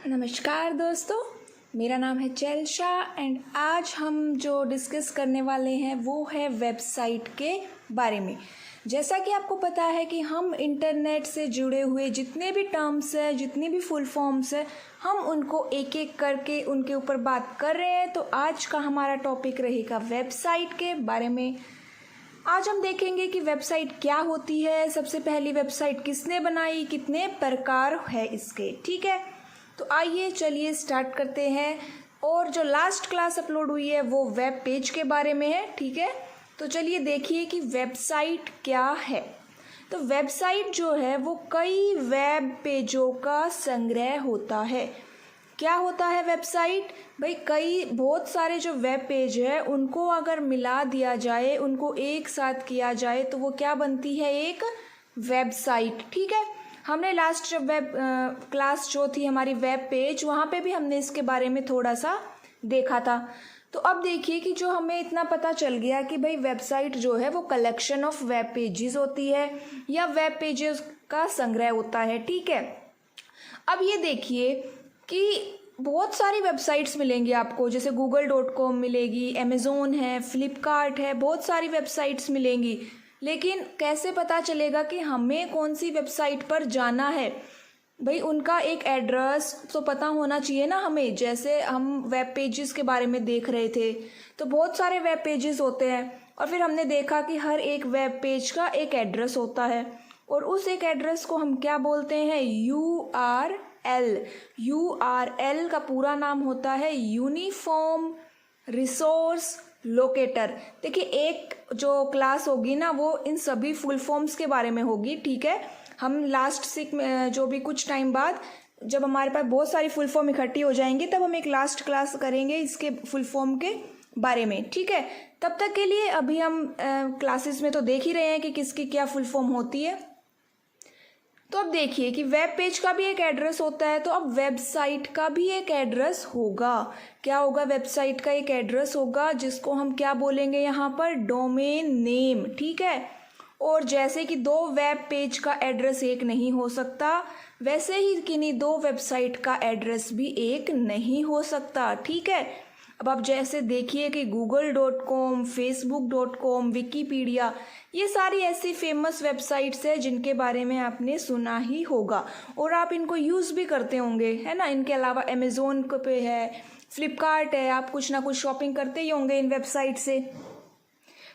नमस्कार दोस्तों, मेरा नाम है चेल्शा एंड आज हम जो डिस्कस करने वाले हैं वो है वेबसाइट के बारे में। जैसा कि आपको पता है कि हम इंटरनेट से जुड़े हुए जितने भी टर्म्स हैं, जितनी भी फुल फॉर्म्स हैं, हम उनको एक एक करके उनके ऊपर बात कर रहे हैं। तो आज का हमारा टॉपिक रहेगा वेबसाइट के बारे में। आज हम देखेंगे कि वेबसाइट क्या होती है, सबसे पहली वेबसाइट किसने बनाई, कितने प्रकार है इसके। ठीक है, तो आइए चलिए स्टार्ट करते हैं। और जो लास्ट क्लास अपलोड हुई है वो वेब पेज के बारे में है। ठीक है, तो चलिए देखिए कि वेबसाइट क्या है। तो वेबसाइट जो है वो कई वेब पेजों का संग्रह होता है। क्या होता है वेबसाइट? भाई बहुत सारे जो वेब पेज है उनको अगर मिला दिया जाए, उनको एक साथ किया जाए तो वो क्या बनती है? एक वेबसाइट। ठीक है, हमने लास्ट जब वेब क्लास जो थी हमारी वेब पेज, वहाँ पे भी हमने इसके बारे में थोड़ा सा देखा था। तो अब देखिए कि जो हमें इतना पता चल गया कि भाई वेबसाइट जो है वो कलेक्शन ऑफ वेब पेजेस होती है या वेब पेजेस का संग्रह होता है। ठीक है, अब ये देखिए कि बहुत सारी वेबसाइट्स मिलेंगी आपको, जैसे google.com मिलेगी, अमेज़ोन है, फ्लिपकार्ट है, बहुत सारी वेबसाइट्स मिलेंगी। लेकिन कैसे पता चलेगा कि हमें कौन सी वेबसाइट पर जाना है? भाई उनका एक एड्रेस तो पता होना चाहिए ना हमें। जैसे हम वेब पेजेस के बारे में देख रहे थे तो बहुत सारे वेब पेजेस होते हैं और फिर हमने देखा कि हर एक वेब पेज का एक एड्रेस होता है और उस एक एड्रेस को हम क्या बोलते हैं? URL। URL का पूरा नाम होता है यूनिफॉर्म रिसोर्स लोकेटर। देखिए एक जो क्लास होगी ना वो इन सभी फुल फॉर्म्स के बारे में होगी। ठीक है, हम लास्ट सीख में जो भी कुछ टाइम बाद जब हमारे पास बहुत सारी फुल फॉर्म इकट्ठी हो जाएंगी तब हम एक लास्ट क्लास करेंगे इसके फुल फॉर्म के बारे में। ठीक है, तब तक के लिए अभी हम क्लासेस में तो देख ही रहे हैं कि किसकी क्या फुल फॉर्म होती है। तो अब देखिए कि वेब पेज का भी एक एड्रेस होता है, तो अब वेबसाइट का भी एक एड्रेस होगा। क्या होगा? वेबसाइट का एक एड्रेस होगा जिसको हम क्या बोलेंगे यहाँ पर? Domain name. ठीक है, और जैसे कि दो वेब पेज का एड्रेस एक नहीं हो सकता, वैसे ही किन्हीं दो वेबसाइट का एड्रेस भी एक नहीं हो सकता। ठीक है, अब आप जैसे देखिए कि google.com, facebook.com, विकीपीडिया, ये सारी ऐसी फेमस वेबसाइट्स है जिनके बारे में आपने सुना ही होगा और आप इनको यूज़ भी करते होंगे, है ना। इनके अलावा अमेज़ोन पे है, फ्लिपकार्ट है, आप कुछ ना कुछ शॉपिंग करते ही होंगे इन वेबसाइट से।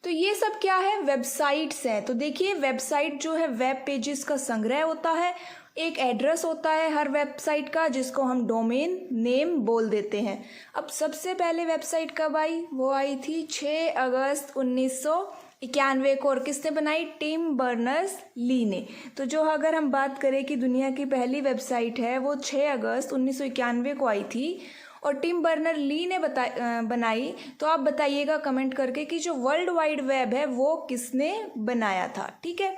तो ये सब क्या है? वेबसाइट्स हैं। तो देखिए वेबसाइट जो है वेब पेजेस का संग्रह होता है, एक एड्रेस होता है हर वेबसाइट का जिसको हम डोमेन नेम बोल देते हैं। अब सबसे पहले वेबसाइट कब आई? वो आई थी 6 अगस्त 1991 को। और किसने बनाई? टिम बर्नर्स ली ने। तो जो अगर हम बात करें कि दुनिया की पहली वेबसाइट है वो 6 अगस्त 1991 को आई थी और टिम बर्नर ली ने बनाई। तो आप बताइएगा कमेंट करके कि जो वर्ल्ड वाइड वेब है वो किसने बनाया था। ठीक है,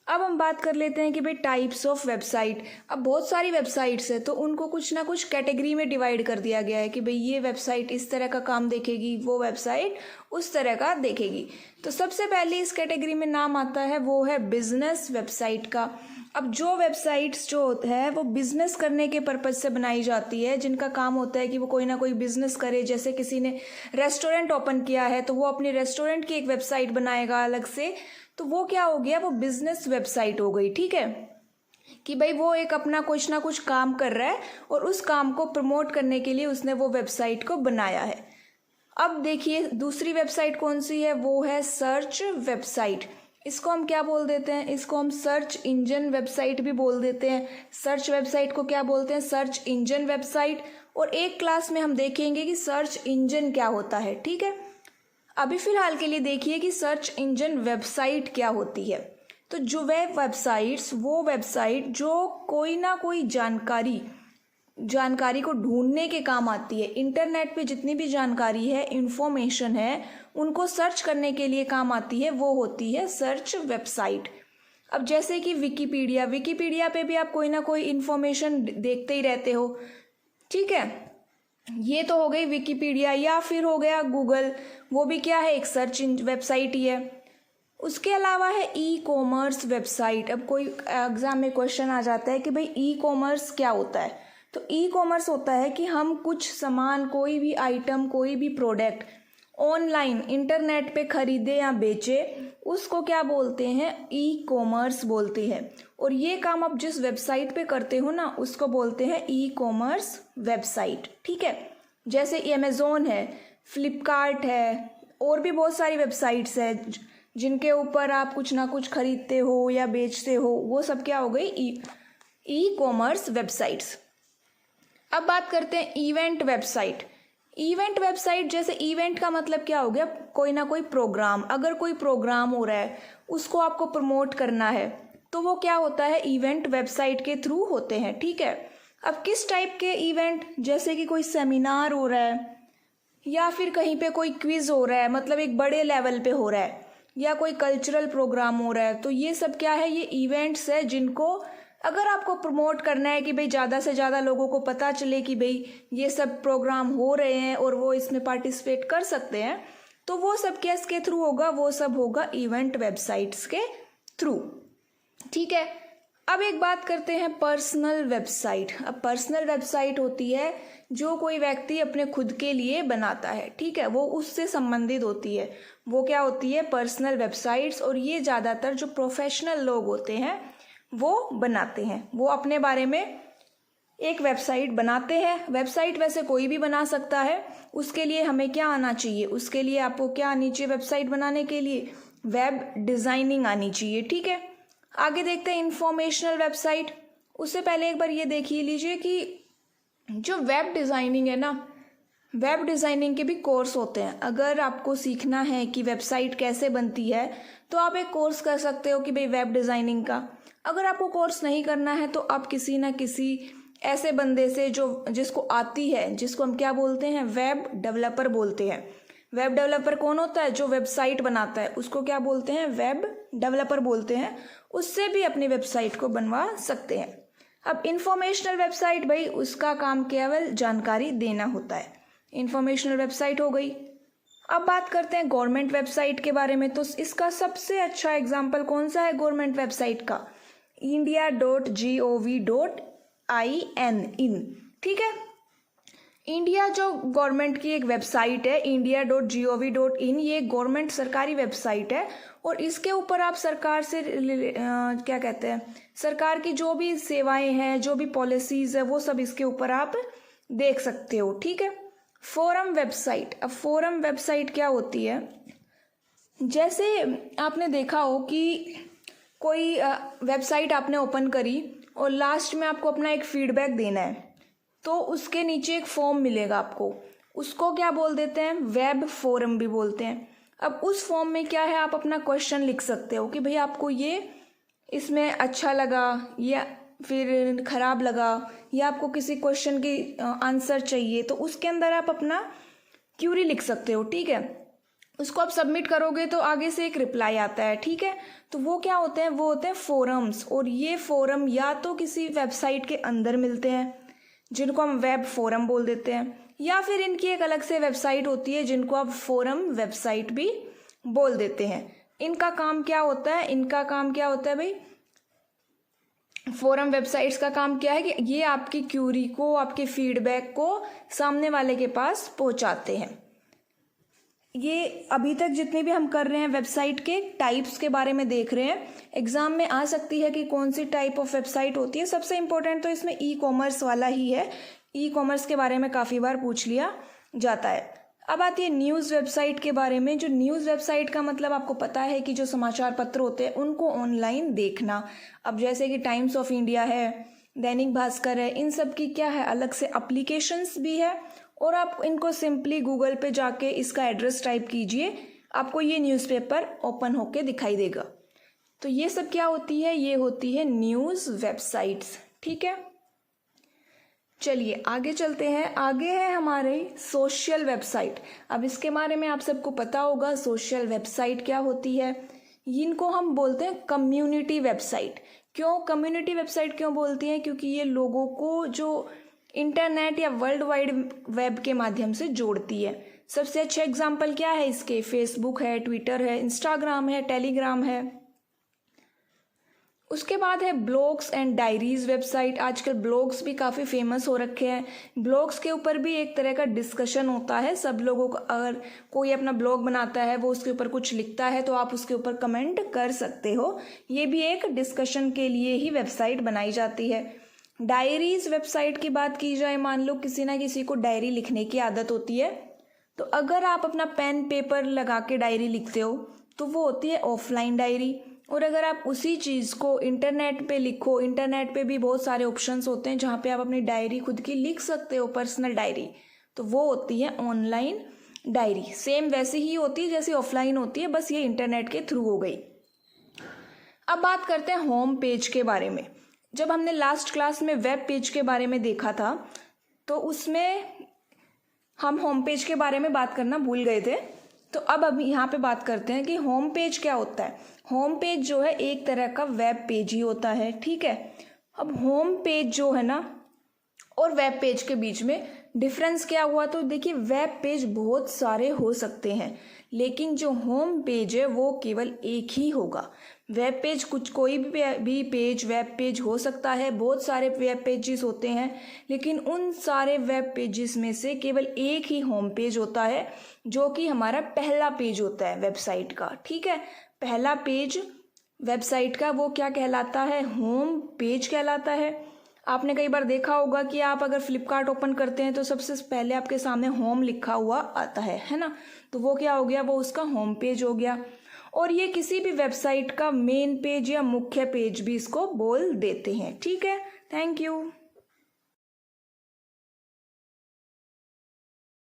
अब हम बात कर लेते हैं कि भाई टाइप्स ऑफ वेबसाइट। अब बहुत सारी वेबसाइट्स है तो उनको कुछ ना कुछ कैटेगरी में डिवाइड कर दिया गया है कि भाई ये वेबसाइट इस तरह का काम देखेगी, वो वेबसाइट उस तरह का देखेगी। तो सबसे पहले इस कैटेगरी में नाम आता है वो है बिजनेस वेबसाइट का। अब जो वेबसाइट्स जो होता है वो बिजनेस करने के पर्पज से बनाई जाती है, जिनका काम होता है कि वो कोई ना कोई बिजनेस करे। जैसे किसी ने रेस्टोरेंट ओपन किया है तो वो अपनी रेस्टोरेंट की एक वेबसाइट बनाएगा अलग से, तो वो क्या हो गया? वो बिजनेस वेबसाइट हो गई। ठीक है, कि भाई वो एक अपना कुछ ना कुछ काम कर रहा है और उस काम को प्रमोट करने के लिए उसने वो वेबसाइट को बनाया है। अब देखिए दूसरी वेबसाइट कौन सी है? वो है सर्च वेबसाइट। इसको हम क्या बोल देते हैं? इसको हम सर्च इंजन वेबसाइट भी बोल देते हैं। सर्च वेबसाइट को क्या बोलते हैं? Search engine website. और एक क्लास में हम देखेंगे कि सर्च इंजन क्या होता है। ठीक है, अभी फिलहाल के लिए देखिए कि सर्च इंजन वेबसाइट क्या होती है। तो जो वेबसाइट्स, वो वेबसाइट जो कोई ना कोई जानकारी को ढूंढने के काम आती है। इंटरनेट पे जितनी भी जानकारी है, इंफॉर्मेशन है, उनको सर्च करने के लिए काम आती है, वो होती है सर्च वेबसाइट। अब जैसे कि विकीपीडिया पे भी आप कोई ना कोई इंफॉर्मेशन देखते ही रहते हो। ठीक है, ये तो हो गई विकीपीडिया। या फिर हो गया गूगल, वो भी क्या है? एक सर्च वेबसाइट ही है। उसके अलावा है ई कॉमर्स वेबसाइट। अब कोई एग्जाम में क्वेश्चन आ जाता है कि भाई ई कॉमर्स क्या होता है, तो ई कॉमर्स होता है कि हम कुछ सामान, कोई भी आइटम, कोई भी प्रोडक्ट ऑनलाइन इंटरनेट पे खरीदे या बेचे, उसको क्या बोलते हैं, ई कॉमर्स बोलते हैं। और ये काम आप जिस वेबसाइट पे करते हो ना, उसको बोलते हैं ई कॉमर्स वेबसाइट। ठीक है, जैसे अमेज़ोन है, फ्लिपकार्ट है, और भी बहुत सारी वेबसाइट्स है जिनके ऊपर आप कुछ ना कुछ खरीदते हो या बेचते हो, वो सब क्या हो गई, ई कॉमर्स वेबसाइट्स। अब बात करते हैं इवेंट वेबसाइट। इवेंट वेबसाइट, जैसे इवेंट का मतलब क्या हो गया, कोई ना कोई प्रोग्राम, अगर कोई प्रोग्राम हो रहा है उसको आपको प्रमोट करना है तो वो क्या होता है, इवेंट वेबसाइट के थ्रू होते हैं। ठीक है, अब किस टाइप के इवेंट, जैसे कि कोई सेमिनार हो रहा है या फिर कहीं पे कोई क्विज हो रहा है, मतलब एक बड़े लेवल पे हो रहा है, या कोई कल्चरल प्रोग्राम हो रहा है, तो ये सब क्या है, ये इवेंट्स है जिनको अगर आपको प्रमोट करना है कि भाई ज़्यादा से ज़्यादा लोगों को पता चले कि भाई ये सब प्रोग्राम हो रहे हैं और वो इसमें पार्टिसिपेट कर सकते हैं, तो वो सब किसके थ्रू होगा, वो सब होगा इवेंट वेबसाइट्स के थ्रू। ठीक है, अब एक बात करते हैं पर्सनल वेबसाइट। अब पर्सनल वेबसाइट होती है जो कोई व्यक्ति अपने खुद के लिए बनाता है। ठीक है, वो उससे संबंधित होती है, वो क्या होती है, पर्सनल वेबसाइट्स। और ये ज़्यादातर जो प्रोफेशनल लोग होते हैं वो बनाते हैं, वो अपने बारे में एक वेबसाइट बनाते हैं। वेबसाइट वैसे कोई भी बना सकता है, उसके लिए हमें क्या आना चाहिए, उसके लिए आपको क्या आनी चाहिए, वेबसाइट बनाने के लिए वेब डिज़ाइनिंग आनी चाहिए। ठीक है, आगे देखते हैं इंफॉर्मेशनल वेबसाइट। उससे पहले एक बार ये देख लीजिए कि जो वेब डिज़ाइनिंग है ना, वेब डिज़ाइनिंग के भी कोर्स होते हैं। अगर आपको सीखना है कि वेबसाइट कैसे बनती है तो आप एक कोर्स कर सकते हो कि भाई वेब डिज़ाइनिंग का। अगर आपको कोर्स नहीं करना है तो आप किसी ना किसी ऐसे बंदे से जो जिसको आती है, जिसको हम क्या बोलते हैं, वेब डेवलपर बोलते हैं। वेब डेवलपर कौन होता है, जो वेबसाइट बनाता है, उसको क्या बोलते हैं, वेब डेवलपर बोलते हैं। उससे भी अपनी वेबसाइट को बनवा सकते हैं। अब इंफॉर्मेशनल वेबसाइट, भाई उसका काम केवल जानकारी देना होता है, इंफॉर्मेशनल वेबसाइट हो गई। अब बात करते हैं गवर्नमेंट वेबसाइट के बारे में। तो इसका सबसे अच्छा एग्जाम्पल कौन सा है गवर्नमेंट वेबसाइट का, india.gov.in। ठीक है, इंडिया जो गवर्नमेंट की एक वेबसाइट है, india.gov.in, ये गवर्नमेंट सरकारी वेबसाइट है। और इसके ऊपर आप सरकार से क्या कहते हैं, सरकार की जो भी सेवाएं हैं, जो भी पॉलिसीज है, वो सब इसके ऊपर आप देख सकते हो। ठीक है, फोरम वेबसाइट। अब फोरम वेबसाइट क्या होती है, जैसे आपने देखा हो कि कोई वेबसाइट आपने ओपन करी और लास्ट में आपको अपना एक फीडबैक देना है, तो उसके नीचे एक फॉर्म मिलेगा आपको, उसको क्या बोल देते हैं, वेब फोरम भी बोलते हैं। अब उस फॉर्म में क्या है, आप अपना क्वेश्चन लिख सकते हो कि भाई आपको ये इसमें अच्छा लगा या फिर ख़राब लगा, या आपको किसी क्वेश्चन की आंसर चाहिए, तो उसके अंदर आप अपना क्यूरी लिख सकते हो। ठीक है, उसको आप सबमिट करोगे तो आगे से एक रिप्लाई आता है। ठीक है, तो वो क्या होते हैं, वो होते हैं फोरम्स। और ये फोरम या तो किसी वेबसाइट के अंदर मिलते हैं जिनको हम वेब फोरम बोल देते हैं, या फिर इनकी एक अलग से वेबसाइट होती है जिनको आप फोरम वेबसाइट भी बोल देते हैं। इनका काम क्या होता है, इनका काम क्या होता है भाई, फोरम वेबसाइट्स का काम क्या है कि ये आपकी क्यूरी को, आपके फीडबैक को सामने वाले के पास पहुंचाते हैं। ये अभी तक जितने भी हम कर रहे हैं वेबसाइट के टाइप्स के बारे में देख रहे हैं, एग्जाम में आ सकती है कि कौन सी टाइप ऑफ वेबसाइट होती है। सबसे इम्पोर्टेंट तो इसमें ई कॉमर्स वाला ही है, ई कॉमर्स के बारे में काफ़ी बार पूछ लिया जाता है। अब आती है न्यूज़ वेबसाइट के बारे में। जो न्यूज़ वेबसाइट का मतलब आपको पता है कि जो समाचार पत्र होते हैं उनको ऑनलाइन देखना। अब जैसे कि टाइम्स ऑफ इंडिया है, दैनिक भास्कर है, इन सब की क्या है, अलग से एप्लीकेशंस भी है, और आप इनको सिंपली गूगल पे जाके इसका एड्रेस टाइप कीजिए, आपको ये न्यूज़पेपर ओपन होके दिखाई देगा। तो ये सब क्या होती है, ये होती है न्यूज़ वेबसाइट्स। ठीक है, चलिए आगे चलते हैं। आगे है हमारे सोशल वेबसाइट। अब इसके बारे में आप सबको पता होगा सोशल वेबसाइट क्या होती है। इनको हम बोलते हैं कम्युनिटी वेबसाइट। क्यों कम्युनिटी वेबसाइट क्यों बोलती हैं, क्योंकि ये लोगों को जो इंटरनेट या वर्ल्ड वाइड वेब के माध्यम से जोड़ती है। सबसे अच्छा एग्जाम्पल क्या है इसके, फेसबुक है, ट्विटर है, इंस्टाग्राम है, टेलीग्राम है। उसके बाद है ब्लॉग्स एंड डायरीज़ वेबसाइट। आजकल ब्लॉग्स भी काफ़ी फेमस हो रखे हैं। ब्लॉग्स के ऊपर भी एक तरह का डिस्कशन होता है। सब लोगों का, अगर कोई अपना ब्लॉग बनाता है, वो उसके ऊपर कुछ लिखता है, तो आप उसके ऊपर कमेंट कर सकते हो। ये भी एक डिस्कशन के लिए ही वेबसाइट बनाई जाती है। डायरीज़ वेबसाइट की बात की जाए, मान लो किसी ना किसी को डायरी लिखने की आदत होती है, तो अगर आप अपना पेन पेपर लगा के डायरी लिखते हो तो वो होती है ऑफलाइन डायरी। और अगर आप उसी चीज़ को इंटरनेट पे लिखो, इंटरनेट पे भी बहुत सारे ऑप्शंस होते हैं जहाँ पे आप अपनी डायरी खुद की लिख सकते हो, पर्सनल डायरी, तो वो होती है ऑनलाइन डायरी। सेम वैसी ही होती है जैसी ऑफलाइन होती है, बस ये इंटरनेट के थ्रू हो गई। अब बात करते हैं होम पेज के बारे में। जब हमने लास्ट क्लास में वेब पेज के बारे में देखा था, तो उसमें हम होम पेज के बारे में बात करना भूल गए थे। तो अब अभी यहाँ पे बात करते हैं कि होम पेज क्या होता है। होम पेज जो है एक तरह का वेब पेज ही होता है, ठीक है। अब होम पेज जो है ना और वेब पेज के बीच में डिफरेंस क्या हुआ, तो देखिए वेब पेज बहुत सारे हो सकते हैं, लेकिन जो होम पेज है वो केवल एक ही होगा। वेब पेज कोई भी पेज वेब पेज हो सकता है, बहुत सारे वेब पेजेस होते हैं, लेकिन उन सारे वेब पेजेस में से केवल एक ही होम पेज होता है, जो कि हमारा पहला पेज होता है वेबसाइट का, ठीक है। पहला पेज वेबसाइट का वो क्या कहलाता है, होम पेज कहलाता है। आपने कई बार देखा होगा कि आप अगर फ्लिपकार्ट ओपन करते हैं तो सबसे पहले आपके सामने होम लिखा हुआ आता है ना, तो वो क्या हो गया, वो उसका होम पेज हो गया। और ये किसी भी वेबसाइट का मेन पेज या मुख्य पेज भी इसको बोल देते हैं, ठीक है। Thank you.